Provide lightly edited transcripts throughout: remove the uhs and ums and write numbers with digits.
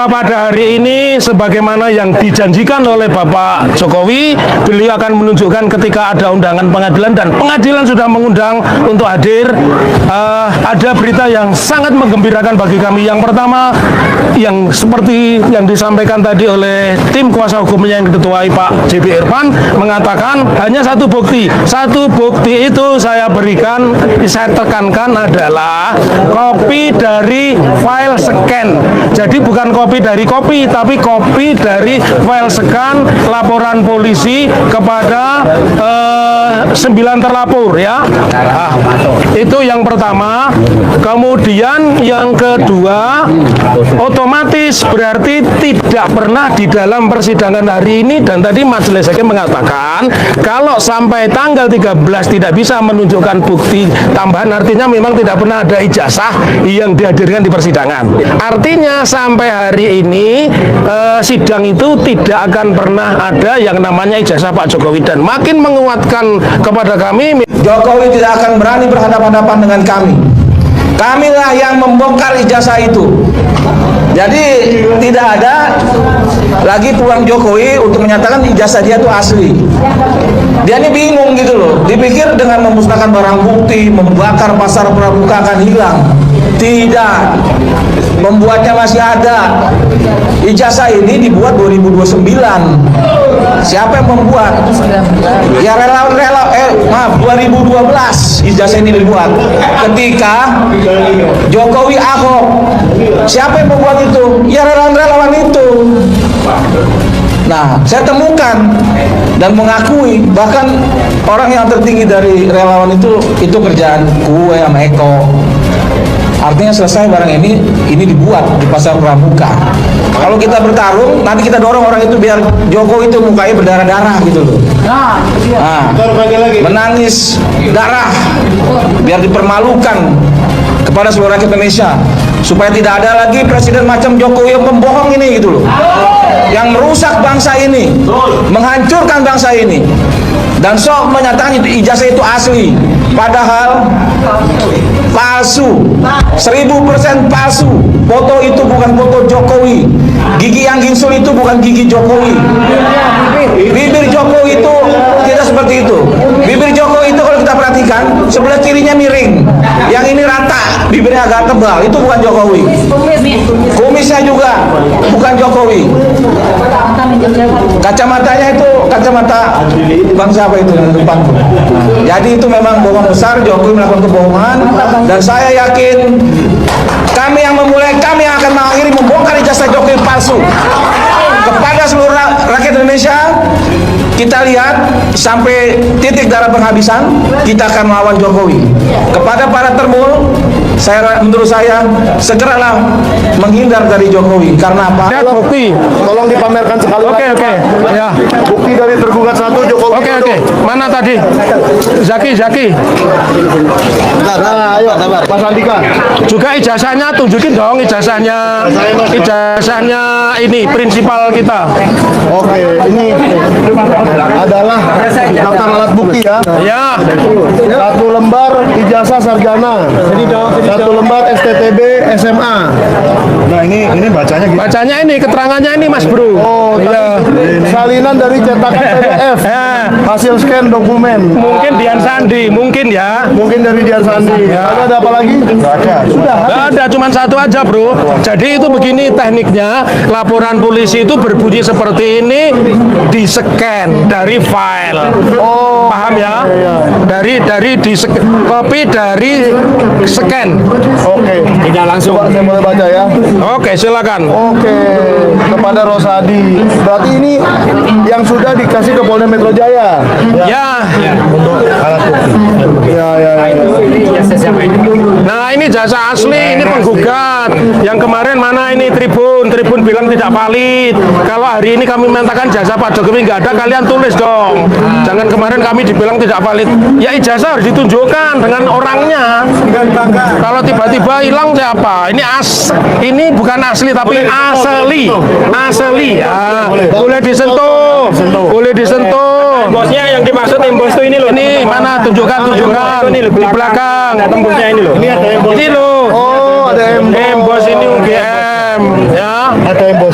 pada hari ini sebagaimana yang dijanjikan oleh Bapak Jokowi, beliau akan menunjukkan ketika ada undangan pengadilan dan pengadilan sudah mengundang untuk hadir. Ada berita yang sangat menggembirakan bagi kami. Yang pertama, yang seperti yang disampaikan tadi oleh tim kuasa hukumnya yang diketuai Pak JB Irfan, mengatakan hanya satu bukti. Satu bukti itu saya berikan, saya tekankan adalah kopi dari file scan. Jadi bukan kopi dari kopi, tapi kopi dari file scan laporan polisi kepada 9 terlapor ya. Nah, itu yang pertama. Kemudian yang kedua, otomatis berarti tidak pernah di dalam persidangan hari ini, dan tadi majelis hakim mengatakan kalau sampai tanggal 13 tidak bisa menunjukkan bukti tambahan, artinya memang tidak pernah ada ijazah yang dihadirkan di persidangan. Artinya sampai hari ini sidang itu tidak akan pernah ada yang namanya ijazah Pak Jokowi, dan makin menguatkan kepada kami, Jokowi tidak akan berani berhadapan-hadapan dengan kami. Kamilah yang membongkar ijazah itu. Jadi tidak ada lagi peluang Jokowi untuk menyatakan ijazah dia itu asli. Dia ini bingung gitu loh. Dipikir dengan memusnahkan barang bukti, membakar pasar pramuka akan hilang. Tidak. Membuatnya masih ada. Ijazah ini dibuat 2029. Siapa yang membuat? Ya relawan-relawan. Maaf, 2012 ijazah ini dibuat. Ketika Jokowi Ahok. Siapa yang membuat itu? Ya relawan-relawan itu. Nah, saya temukan dan mengakui, bahkan orang yang tertinggi dari relawan itu kerjaan gue sama Eko. Artinya selesai barang ini dibuat di pasar pramuka. Kalau kita bertarung, nanti kita dorong orang itu biar Jokowi itu mukanya berdarah-darah gitu loh. Nah, menangis darah, biar dipermalukan kepada seluruh rakyat Indonesia, supaya tidak ada lagi presiden macam Jokowi yang pembohong ini gitu loh, yang merusak bangsa ini, menghancurkan bangsa ini, dan sok menyatakan ijazah itu asli, padahal palsu, 1000% palsu. Foto itu bukan foto Jokowi, gigi yang gingsul itu bukan gigi Jokowi, bibir Jokowi itu tidak seperti itu. Bibir Jokowi itu kalau kita perhatikan sebelah kirinya miring, yang ini rata, bibirnya agak tebal, itu bukan Jokowi. Kumisnya juga bukan Jokowi. Kacamatanya itu kacamata bangsa apa itu yang depan. Jadi itu memang bohong besar. Jokowi melakukan kebohongan, dan saya yakin kami yang memulai, kami yang akan mengakhiri membongkar ijazah Jokowi palsu kepada seluruh rakyat Indonesia. Kita lihat sampai titik darah penghabisan, kita akan melawan Jokowi. Kepada para termul, menurut saya segeralah menghindar dari Jokowi. Karena apa? lihat bukti. Tolong dipamerkan sekali. Oke. Ya. Bukti dari tergugat satu Jokowi. Oke. Mana tadi? Zaki. Nah, ayo, Mas Andika. Juga ijazahnya, tunjukin dong ijazahnya. Ijazahnya ini prinsipal kita. Oke, ini adalah daftar alat bukti ya. Ya. 1 lembar ijazah sarjana. Satu lembar STTB SMA. Nah, ini bacanya gitu. Bacanya ini, keterangannya ini Mas Bro. Oh, iya. Salinan dari cetakan PDF. Hasil scan dokumen. Mungkin Dian Sandi, mungkin ya. Mungkin dari Dian Sandi. Lalu ada apa lagi? Nggak ada. Sudah. Nggak ada, cuma satu aja Bro. Jadi itu begini tekniknya, laporan polisi itu berbunyi seperti ini, di-scan dari file. Oh, paham ya? iya. Dari copy dari scan. Oke. Tidak langsung. Coba saya boleh baca ya. Oke, silakan. Oke, kepada Rosadi. Berarti ini yang sudah dikasih ke Polda Metro Jaya. Ya. Untuk alat bukti. Ya. Nah, ini jasa asli, ini penggugat. Yang kemarin mana ini Tribun bilang tidak valid. Kalau hari ini kami menyatakan jasa Pak Jokowi nggak ada, kalian tulis dong. Jangan kemarin kami dibilang tidak valid. Ya ijazah harus ditunjukkan dengan orangnya. Kalau tiba-tiba hilang siapa? Ini bukan asli tapi asli. Ya, boleh disentuh. Bosnya yang dimaksud embos itu ini loh. Ini mana tunjukkan di belakang. Tembusnya ini loh. Ini loh. Oh, ada embos. Embos ini UGM ya. Ada embos.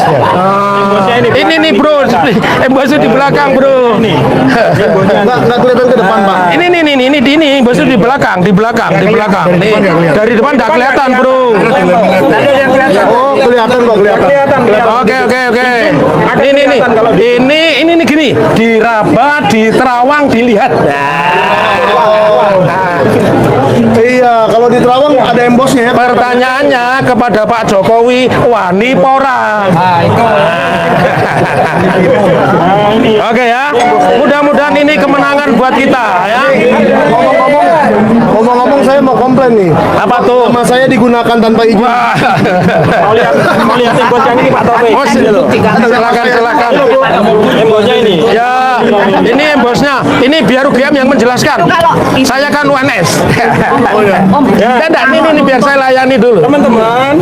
embosnya di belakang, Bro. Nggak kelihatan ke depan, Pak. Ini embosnya di belakang. Nih, dari depan nggak kelihatan, Bro. Oh, kelihatan kok, kelihatan. Oke. Ini gini, diraba, di Terawang dilihat. Iya, kalau di Terawang ada embosnya ya. Pertanyaannya kepada Pak Jokowi, wani pora. Oke ya, mudah-mudahan ini kemenangan buat kita ya. Ngomong-ngomong saya mau komplain nih. Apa tuh? Nama saya digunakan tanpa izin. Wah. Mau lihat embos yang ini Pak Taufik. Oh, silakan. Embosnya ini. Ya, ini embosnya. Ini biar UGM yang menjelaskan. Saya kan UNS. Ini biar saya layani dulu. Teman-teman,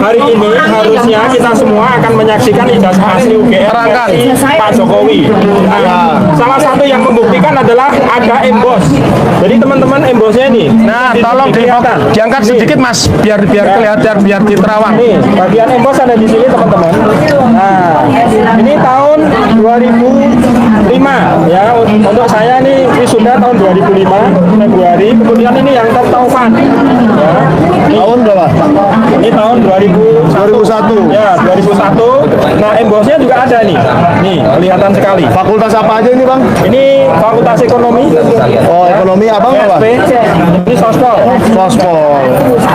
hari ini harusnya kita semua akan menyaksikan ijazah asli UGM Terangkan. versi Pak Jokowi. Nah, salah satu yang membuktikan adalah ada embos. Jadi teman-teman embosnya ini. Nah, tolong diangkat sedikit Mas, biar kelihatan, biar di Terawang. Nih, bagian embos ada di sini teman-teman. Nah, ini tahun 2005 ya. Untuk saya nih wisuda tahun 2005 Februari. Kemudian ini yang top Taufan. Ya. Tahun berapa? Ini tahun 2001. Ya, 2001. Nah, embosnya juga ada nih. Nih, kelihatan sekali. Fakultas apa aja ini, Bang? Ini Fakultas Ekonomi. Oh, ekonomi Abang apa? SP. Ini Sospol. Sospol.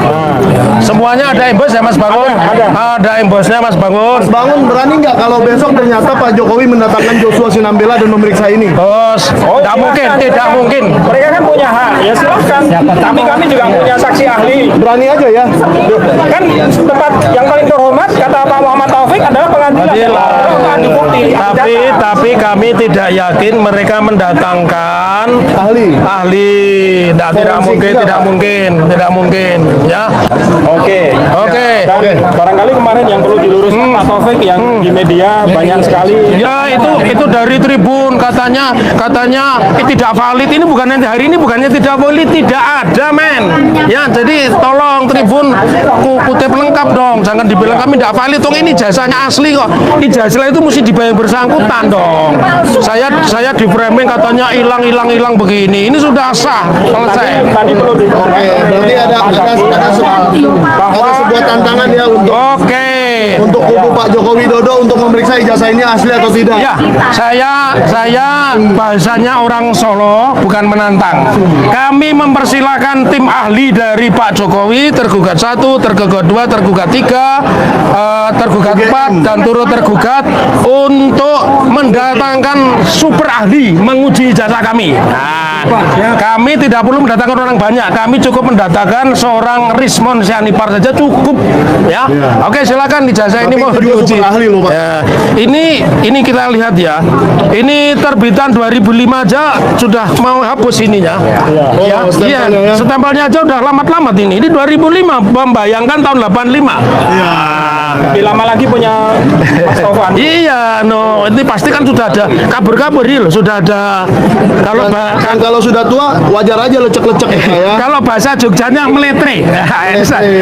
Nah, Semuanya ada embos ya Mas Bangun? Ada embosnya Mas Bangun. Bangun berani nggak kalau besok ternyata Pak Jokowi mendatangkan Joshua Sinambela dan memeriksa ini? Bos, tidak mungkin, tidak mungkin. mereka kan punya hak. Ya silahkan. Kami juga punya saksi ahli. Berani aja ya. Kan tempat yang paling terhormat kata Pak Muhammad Taufik adalah pengadilan. Kalau adu bukti, Tapi kami tidak yakin mereka mendatangkan Ahli. tidak mungkin ya. Oke. Dan barangkali kemarin yang perlu diluruskan Pak Taufik yang di media banyak sekali. Ya itu dari Tribun katanya tidak valid. Ini bukannya hari ini bukannya tidak valid, tidak ada men. Ya jadi tolong Tribun kutip lengkap dong, jangan dibilang kami tidak valid. Tong ini jasanya asli kok. Ijazah itu mesti dibayar bersangkutan dong. Saya di framing katanya hilang begini. Ini sudah sah selesai. Tadi perlu Berarti ada sebuah tantangan ya untuk kubu Pak Joko Widodo untuk memeriksa ijazah ini asli atau tidak. Ya, saya bahasanya orang Solo bukan menantang. Kami mempersilahkan tim ahli dari Pak Jokowi tergugat 1, tergugat 2, tergugat 3, tergugat 4 dan turut tergugat untuk mendatangkan super ahli menguji ijazah kami. Nah, kami tidak perlu mendatangkan orang banyak. Kami cukup mendatangkan seorang Rismon Sianipar saja cukup. Ya, oke silakan ijazah ini mau diuji. Ahli loh, Pak. Ya, ini kita lihat ya. Ini terbitan 2005 aja sudah mau hapus ininya. Iya, stempelnya aja udah lamat-lamat ini. Ini 2005, membayangkan tahun 85. Iya. lebih lama lagi punya Mas Taufan. Iya, ini pasti kan sudah ada kabur-kabur ini loh, sudah ada. Kalau sudah tua wajar aja lecek-lecek ya. Kalau bahasa Jogjanya meletre.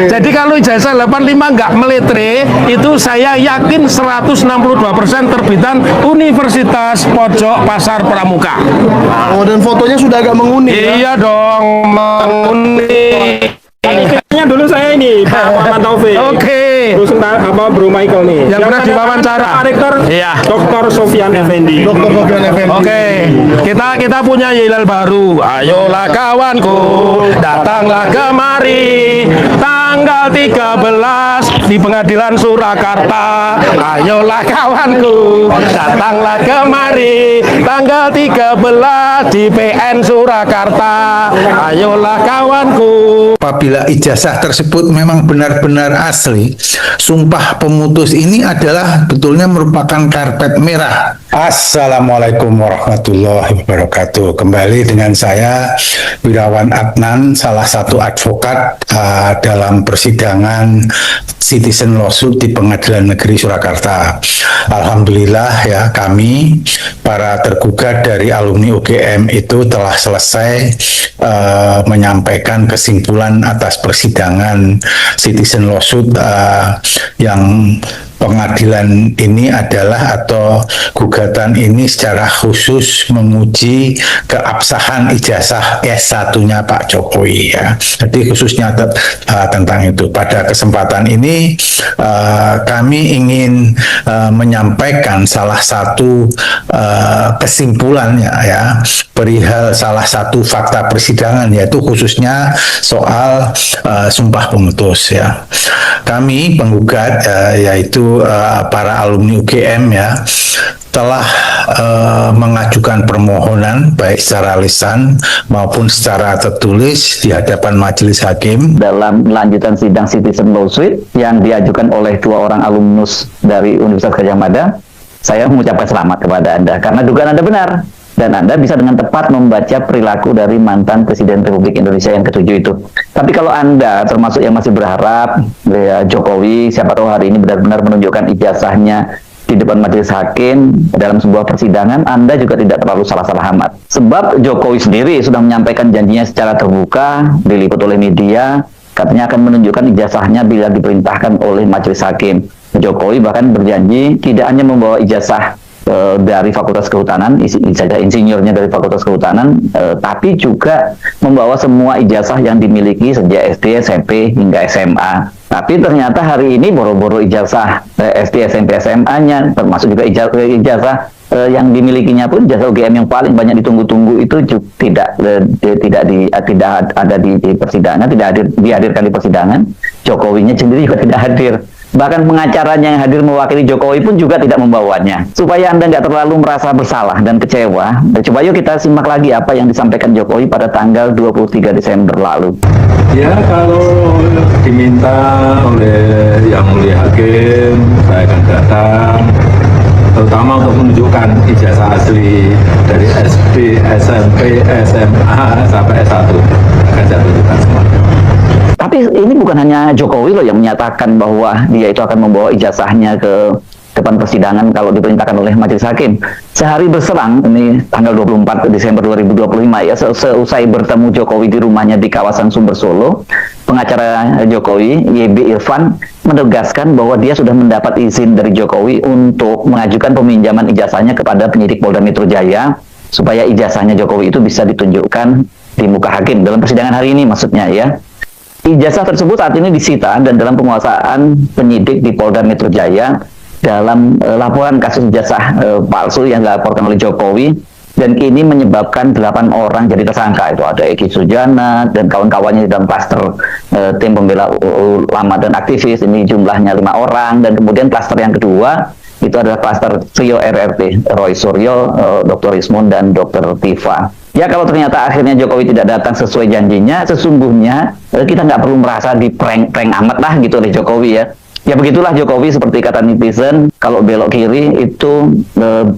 Jadi kalau ijazah 85 nggak meletre, itu saya yakin 162% terbitan Universitas Pojok Pasar Pramuka. Oh, dan fotonya sudah agak menguning. Iya dong, menguning. Kayaknya dulu saya ini Pak Muhammad Taufik. Oke. Terus Bro Michael nih. Yang pernah diwawancara. Rektor Iya. Dr. Sofyan Effendi. Dr. Sofyan Effendi. Oke, kita punya hilal baru. Ayolah kawanku, datanglah kemari. Tanggal 13 di Pengadilan Surakarta. Ayolah kawanku, datanglah kemari. Tanggal 13 di PN Surakarta. Ayolah kawanku. Apabila ijazah tersebut memang benar-benar asli, sumpah pemutus ini adalah betulnya merupakan karpet merah. Assalamualaikum warahmatullahi wabarakatuh. Kembali dengan saya Wirawan Adnan, salah satu advokat dalam persidangan citizen lawsuit di Pengadilan Negeri Surakarta. Alhamdulillah ya, kami para tergugat dari alumni UGM itu telah selesai menyampaikan kesimpulan atas persidangan citizen lawsuit yang pengadilan ini adalah atau gugatan ini secara khusus menguji keabsahan ijazah S1-nya Pak Jokowi ya. Jadi khususnya tentang itu. Pada kesempatan ini kami ingin menyampaikan salah satu kesimpulannya ya perihal salah satu fakta persidangan, yaitu khususnya soal sumpah pemutus ya. Kami penggugat yaitu para alumni UGM ya telah mengajukan permohonan baik secara lisan maupun secara tertulis di hadapan majelis hakim dalam lanjutan sidang citizen lawsuit yang diajukan oleh 2 orang alumnus dari Universitas Gadjah Mada. Saya mengucapkan selamat kepada Anda karena dugaan Anda benar. Dan Anda bisa dengan tepat membaca perilaku dari mantan Presiden Republik Indonesia yang ke-7 itu. Tapi kalau Anda termasuk yang masih berharap ya, Jokowi siapa tahu hari ini benar-benar menunjukkan ijazahnya di depan majelis hakim dalam sebuah persidangan, Anda juga tidak terlalu salah-salah amat. Sebab Jokowi sendiri sudah menyampaikan janjinya secara terbuka, diliput oleh media, katanya akan menunjukkan ijazahnya bila diperintahkan oleh majelis hakim. Jokowi bahkan berjanji tidak hanya membawa ijazah dari Fakultas Kehutanan, insinyurnya dari Fakultas Kehutanan, tapi juga membawa semua ijazah yang dimiliki sejak SD, SMP, hingga SMA. Tapi ternyata hari ini boro-boro ijazah SD, SMP, SMA-nya, termasuk juga ijazah yang dimilikinya pun ijazah UGM yang paling banyak ditunggu-tunggu itu juga tidak ada di persidangan, dihadirkan di persidangan. Jokowinya sendiri juga tidak hadir. Bahkan pengacaranya yang hadir mewakili Jokowi pun juga tidak membawanya. Supaya Anda nggak terlalu merasa bersalah dan kecewa, coba yuk kita simak lagi apa yang disampaikan Jokowi pada tanggal 23 Desember lalu. Ya, kalau diminta oleh yang mulia hakim, saya akan datang, terutama untuk menunjukkan ijazah asli dari SD, SMP, SMA, sampai S1. Akan saya tunjukkan semuanya. Tapi ini bukan hanya Jokowi loh yang menyatakan bahwa dia itu akan membawa ijazahnya ke depan persidangan kalau diperintahkan oleh majelis hakim. Sehari berselang, ini tanggal 24 Desember 2025 ya, seusai bertemu Jokowi di rumahnya di kawasan Sumber Solo, pengacara Jokowi, YB Irfan, menegaskan bahwa dia sudah mendapat izin dari Jokowi untuk mengajukan peminjaman ijazahnya kepada penyidik Polda Metro Jaya, supaya ijazahnya Jokowi itu bisa ditunjukkan di muka hakim dalam persidangan hari ini maksudnya ya. Ijazah tersebut saat ini disita dan dalam penguasaan penyidik di Polda Metro Jaya dalam laporan kasus ijazah palsu yang dilaporkan oleh Jokowi, dan kini menyebabkan 8 orang jadi tersangka. Itu ada Eki Sujana dan kawan-kawannya dalam klaster tim pembela ulama dan aktivis, ini jumlahnya 5 orang, dan kemudian klaster yang kedua itu adalah klaster trio RRT, Roy Suryo, Dr. Ismun, dan Dr. Tifa. Ya, kalau ternyata akhirnya Jokowi tidak datang sesuai janjinya, sesungguhnya kita nggak perlu merasa di prank amat lah gitu oleh Jokowi ya. Ya begitulah Jokowi, seperti kata netizen, kalau belok kiri itu,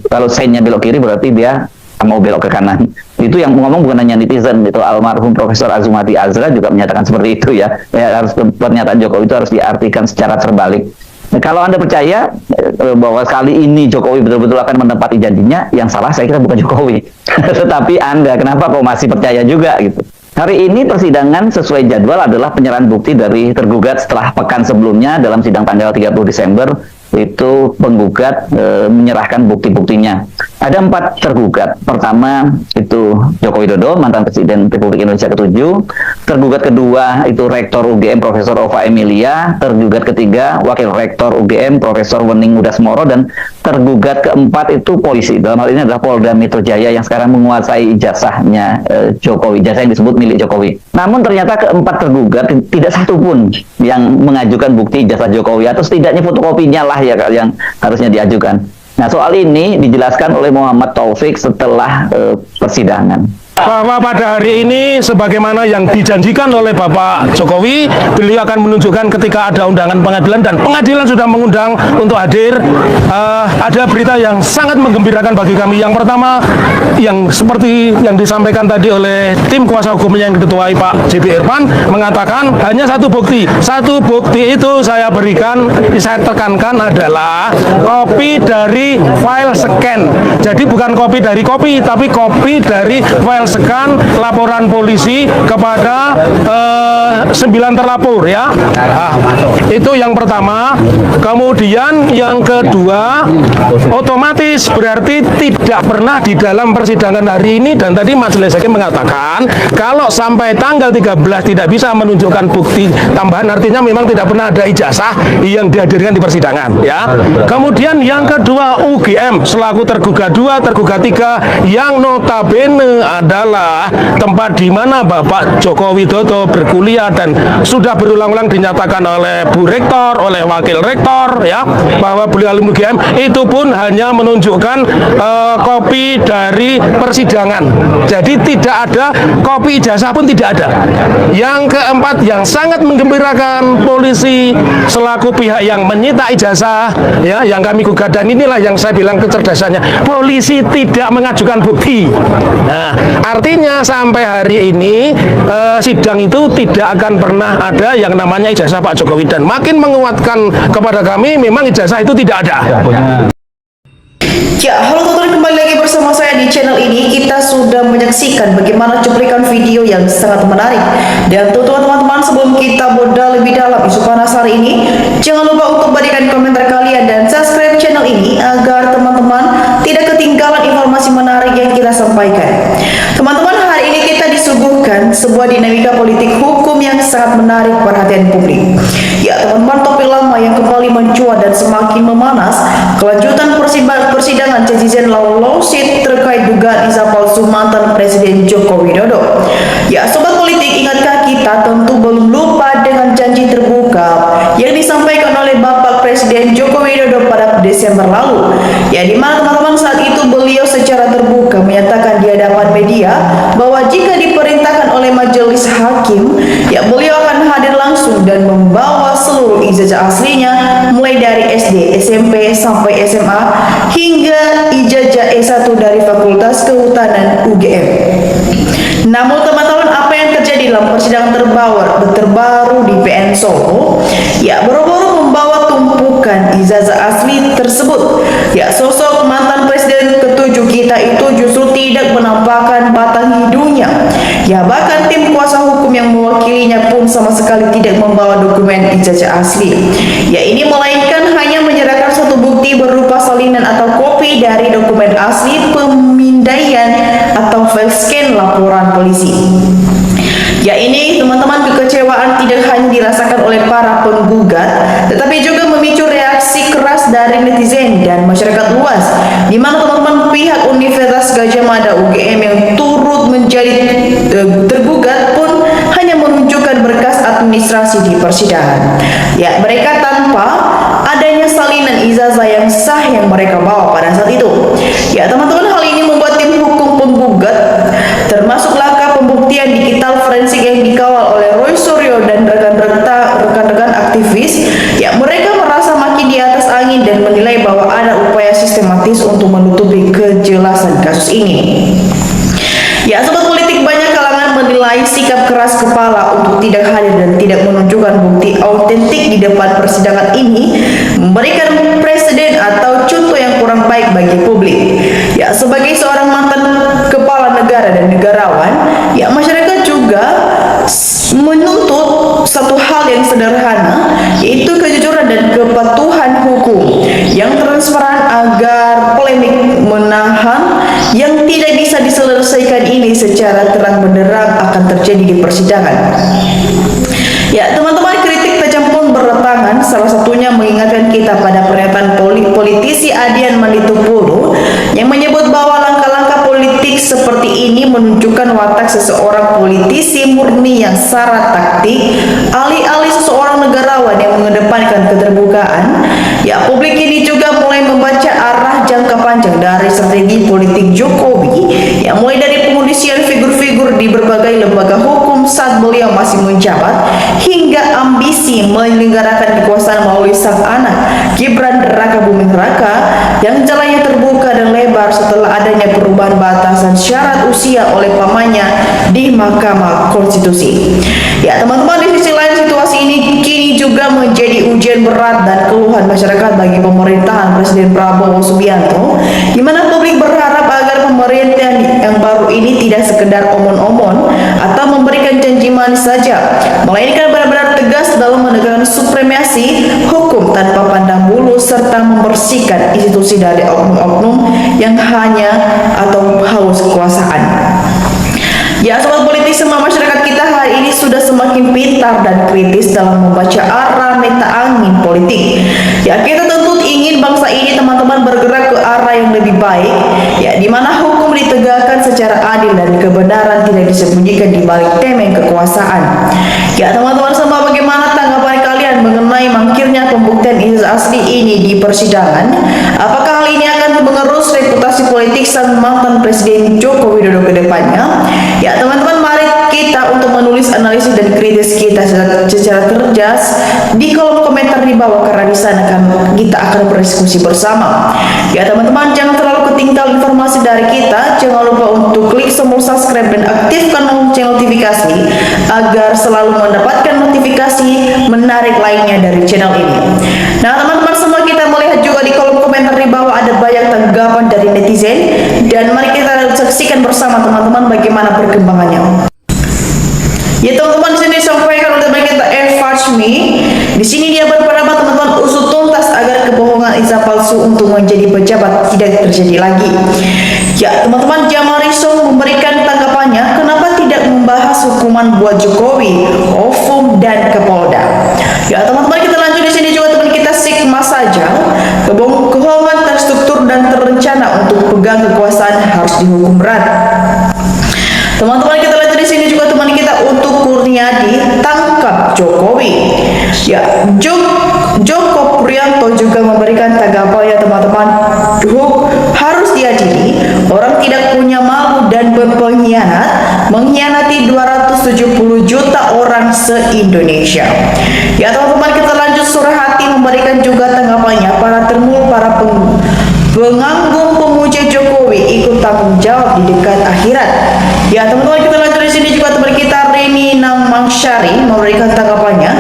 kalau sign-nya belok kiri berarti dia mau belok ke kanan. Itu yang ngomong bukan hanya netizen, itu almarhum Profesor Azumati Azra juga menyatakan seperti itu ya. Ya, harus pernyataan Jokowi itu harus diartikan secara terbalik. Nah, kalau Anda percaya bahwa kali ini Jokowi betul-betul akan menepati janjinya, yang salah saya kira bukan Jokowi, tetapi Anda. Kenapa kok masih percaya juga gitu? Hari ini persidangan sesuai jadwal adalah penyerahan bukti dari tergugat setelah pekan sebelumnya dalam sidang tanggal 30 Desember. Itu penggugat menyerahkan bukti-buktinya. Ada 4 tergugat. Pertama itu Joko Widodo, mantan Presiden Republik Indonesia ke-7. Tergugat kedua itu Rektor UGM Profesor Ova Emilia. Tergugat ketiga Wakil Rektor UGM Profesor Wening Udasmoro. Dan tergugat keempat itu polisi. Dalam hal ini adalah Polda Metro Jaya yang sekarang menguasai ijazahnya Jokowi, ijazah yang disebut milik Jokowi. Namun ternyata keempat tergugat tidak satu pun yang mengajukan bukti ijazah Jokowi, atau setidaknya fotokopinya lah ya yang harusnya diajukan. Nah, soal ini dijelaskan oleh Muhammad Taufik setelah persidangan. Bahwa pada hari ini sebagaimana yang dijanjikan oleh Bapak Jokowi, beliau akan menunjukkan ketika ada undangan pengadilan, dan pengadilan sudah mengundang untuk hadir. Ada berita yang sangat menggembirakan bagi kami. Yang pertama, yang seperti yang disampaikan tadi oleh tim kuasa hukumnya yang diketuai Pak JB Irfan, mengatakan hanya satu bukti. Satu bukti itu saya berikan, saya tekankan adalah kopi dari file scan. Jadi bukan kopi dari kopi, tapi kopi dari file menyelesaikan laporan polisi kepada 9 terlapor ya. Nah, itu yang pertama. Kemudian yang kedua, otomatis berarti tidak pernah di dalam persidangan hari ini, dan tadi Majelis Hakim mengatakan kalau sampai tanggal 13 tidak bisa menunjukkan bukti tambahan, artinya memang tidak pernah ada ijazah yang dihadirkan di persidangan ya. Kemudian yang kedua, UGM selaku tergugat 2, tergugat 3 yang notabene adalah tempat di mana Bapak Joko Widodo berkuliah dan sudah berulang-ulang dinyatakan oleh Bu Rektor, oleh Wakil Rektor ya, bahwa beliau alumni UGM, itu pun hanya menunjukkan kopi dari persidangan. Jadi tidak ada kopi ijazah pun tidak ada. Yang keempat yang sangat menggembirakan, polisi selaku pihak yang menyita ijazah ya, yang kami gugat, dan inilah yang saya bilang kecerdasannya, polisi tidak mengajukan bukti. Nah, artinya sampai hari ini sidang itu tidak akan pernah ada yang namanya ijazah Pak Jokowi, dan makin menguatkan kepada kami memang ijazah itu tidak ada. Ya, halo teman-teman, kembali lagi bersama saya di channel ini. Kita sudah menyaksikan bagaimana cuplikan video yang sangat menarik. Dan teman-teman, sebelum kita boda lebih dalam isu panas hari ini, jangan lupa untuk berikan komentar kalian dan subscribe channel ini agar teman-teman tidak ketinggalan informasi menarik yang kita sampaikan. Teman-teman, hari ini kita disuguhkan sebuah dinamika politik hukum yang sangat menarik perhatian publik. Ya, teman-teman, topik lama yang kembali mencuat dan semakin memanas, kelanjutan persidangan Cetizen Lawlawsuit terkait dugaan ijazah palsu mantan Presiden Joko Widodo. Ya, sobat politik, ingatkah kita tentu belum lupa dengan janji terbuka yang disampaikan oleh Bapak Presiden Joko Widodo pada Desember lalu. Ya, di mana teman-teman saat itu beliau secara terbuka menyatakan di hadapan media bahwa jika diperintahkan oleh majelis hakim, ya beliau akan hadir langsung dan membawa seluruh ijazah aslinya mulai dari SD, SMP sampai SMA hingga ijazah S1 dari Fakultas Kehutanan UGM. Namun teman-teman, apa yang terjadi dalam persidangan terbaru di PN Solo? Ya, boro-boro membawa tumpukan ijazah asli tersebut. Ya, sosok mantan Presiden ke-7 kita itu justru tidak menampakkan batang hidungnya. Ya, bahkan tim kuasa hukum yang mewakilinya pun sama sekali tidak membawa dokumen ijazah asli. Ya, ini melainkan hanya menyerahkan satu bukti berupa salinan atau kopi dari dokumen asli pemindaian atau file scan laporan polisi. Ya, ini teman-teman, kekecewaan tidak hanya dirasakan oleh para penggugat, tetapi juga memicu reaksi keras dari netizen dan masyarakat luas, di mana teman-teman pihak Universitas Gadjah Mada UGM yang turut menjadi tergugat pun hanya menunjukkan berkas administrasi di persidangan. Ya, mereka tanpa adanya salinan ijazah yang sah yang mereka bawa pada saat itu. Ya, teman-teman, hal ini membuat tim hukum penggugat, termasuk langkah pembuktian digital forensik yang dikawal oleh Roy Suryo dan rekan-rekan aktivis, ya mereka merasa makin di atas angin dan menilai bahwa ada upaya sistematis untuk menutupi kejelasan kasus ini. Ya, sobat politik, banyak kalangan menilai sikap keras kepala untuk tidak hadir dan tidak menunjukkan bukti autentik di depan persidangan ini memberikan presiden atau contoh yang kurang baik bagi publik. Ya, sebagai seorang mantan kepala negara dan negarawan, ya masyarakat juga menuntut satu hal yang sederhana, yaitu kejujuran dan kepatuhan hukum yang transparan agar polemik menahan yang tidak bisa diselesaikan ini secara terang benderang akan terjadi di persidangan. Ya, teman-teman, kritik tajam pun berdatangan, salah satunya mengingatkan kita pada pernyataan politisi Adian Manitupulu yang menyebut bahwa langkah-langkah politik seperti ini menunjukkan watak seseorang politisi murni yang syarat taktik, alih-alih seseorang negarawan yang mengedepankan keterbukaan. Ya, publik ini juga mulai membaca arah jangka panjang dari strategi politik Jokowi, yang mulai dari pengundisian figur-figur di berbagai lembaga hukum saat beliau masih menjabat, hingga ambisi menyelenggarakan kekuasaan melalui sang anak Gibran Raka Buming Raka yang jalannya terbuka dan lebar setelah adanya perubahan batasan syarat usia oleh pamannya di Mahkamah Konstitusi. Ya, teman-teman, di sisi lain situasi ini kini juga menjadi ujian berat dan keluhan masyarakat bagi pemerintahan Presiden Prabowo Subianto, di mana publik berharap agar pemerintah yang baru ini tidak sekedar omon-omon atau memberikan janji manis saja, melainkan benar-benar tegas dalam menegakkan supremasi hukum tanpa pandang bulu serta membersihkan institusi dari oknum-oknum yang hanya atau haus kekuasaan. Ya, sobat politik, semua masyarakat kita hari ini sudah semakin pintar dan kritis dalam membaca arah meta angin politik. Ya, kita tentu ingin bangsa ini teman-teman bergerak ke arah yang lebih baik, ya, di mana hukum ditegakkan secara adil dan kebenaran tidak disembunyikan di balik temeng kekuasaan. Ya, teman-teman semua, bagaimana tanggapan kalian mengenai mangkirnya pembuktian ijazah asli ini di persidangan? Apakah hal ini akan mengerus reputasi politik sang mantan Presiden Joko Widodo ke depannya? Ya, teman-teman, mari kita untuk menulis analisis dan kritis kita secara cerdas di kolom komentar di bawah, karena di sana kita akan berdiskusi bersama. Ya, teman-teman, jangan terlalu ketinggalan informasi dari kita. Jangan lupa untuk klik tombol subscribe dan aktifkan lonceng notifikasi agar selalu mendapatkan notifikasi menarik lainnya dari channel ini. Nah, teman-teman semua, kita melihat juga di kolom komentar di bawah ada banyak tanggapan dari netizen, dan mari kita saksikan bersama teman-teman bagaimana perkembangannya. Ya, teman-teman, di sini disampaikan oleh teman kita Fajmi. Di sini dia berpendapat teman-teman usut tuntas agar kebohongan ijazah palsu untuk menjadi pejabat tidak terjadi lagi. Ya, teman-teman, Jamarisong memberikan tanggapannya, kenapa tidak membahas hukuman buat Jokowi, OVUM dan Kapolda. Ya, teman-teman, kita lanjut di sini juga teman kita Sigma saja. Kebohongan terstruktur dan terencana untuk pegang kekuasaan harus dihukum berat. Teman-teman, kita lanjut di sini juga teman kita untuk Kurniadi, tangkap Jokowi. Ya, Joko Prianto juga memberikan tanggapannya, teman-teman. Harus diadili, orang tidak punya malu dan berpengkhianat, mengkhianati 270 juta orang se-Indonesia. Ya, teman-teman, kita lanjut. Surahati memberikan juga tanggapannya, para penganggung pemuja Jokowi ikut tanggung jawab di dekat akhirat. Ya, teman-teman, kita lanjut di sini juga teman kita Reni Nangmangsyari memberikan tanggapannya,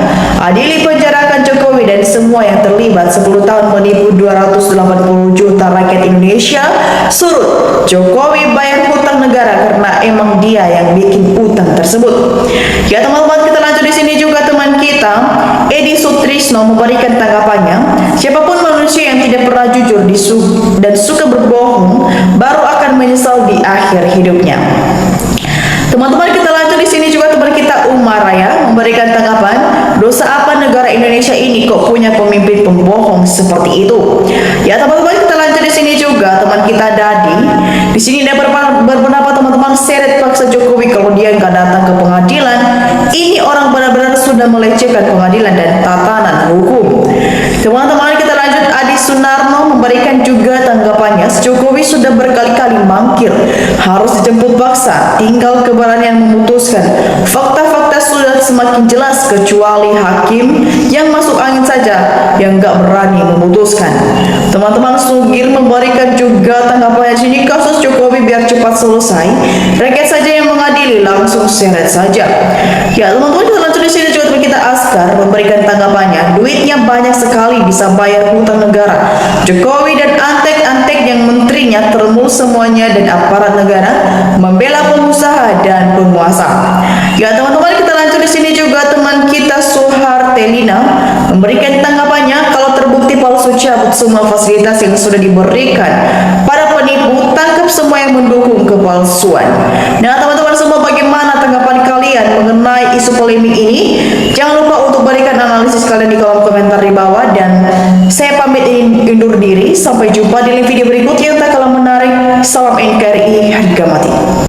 adili penjarakan Jokowi dan semua yang terlibat 10 tahun menipu 280 juta rakyat Indonesia, surut Jokowi bayar hutang negara karena emang dia yang bikin utang tersebut. Ya, teman-teman, kita lanjut di sini juga teman kita Edi Sutrisno memberikan tanggapannya, siapapun manusia yang tidak pernah jujur dan suka berbohong baru akan menyesal di akhir hidupnya. Teman-teman, kita lanjut di sini juga teman kita Umar Raya memberikan tanggapan, dosa apa negara Indonesia ini kok punya pemimpin pembohong seperti itu. Ya, teman-teman, kita lanjut di sini juga teman kita Dadi. Di sini dia berpendapat teman-teman, seret paksa Jokowi kalau dia nggak datang ke pengadilan. Ini orang benar-benar sudah melecehkan pengadilan dan tatanan hukum. Teman-teman, kita lanjut. Adi Sunarno memberikan juga tanggapannya, Jokowi sudah berkali-kali mangkir, harus dijemput paksa, tinggal keberanian memutuskan. Fakta-fakta sudah semakin jelas, kecuali hakim yang masuk angin saja yang nggak berani memutuskan. Teman-teman, Sugir memberikan juga tanggapannya, sini kasus Jokowi biar cepat selesai, rakyat saja yang mengadili, langsung seret saja. Ya, teman-teman, kita lanjut di sini juga kita Askar memberikan tanggapannya, duitnya banyak sekali bisa bayar hutang negara. Jokowi dan antek-antek yang menterinya termul semuanya dan aparat negara membela pengusaha dan penguasa. Ya, teman-teman, kita lanjut di sini juga teman kita Suhartelina memberikan tanggapannya, kalau terbukti palsu cabut semua fasilitas yang sudah diberikan para penipu, tangkap semua yang mendukung kepalsuan. Nah, teman-teman semua, bagaimana tanggapan kalian mengenai isu polemik ini? Jangan lupa untuk berikan analisis kalian di kolom komentar di bawah, dan saya pamit undur diri. Sampai jumpa di video berikutnya, tak kalah menarik. Salam NKRI, harga mati.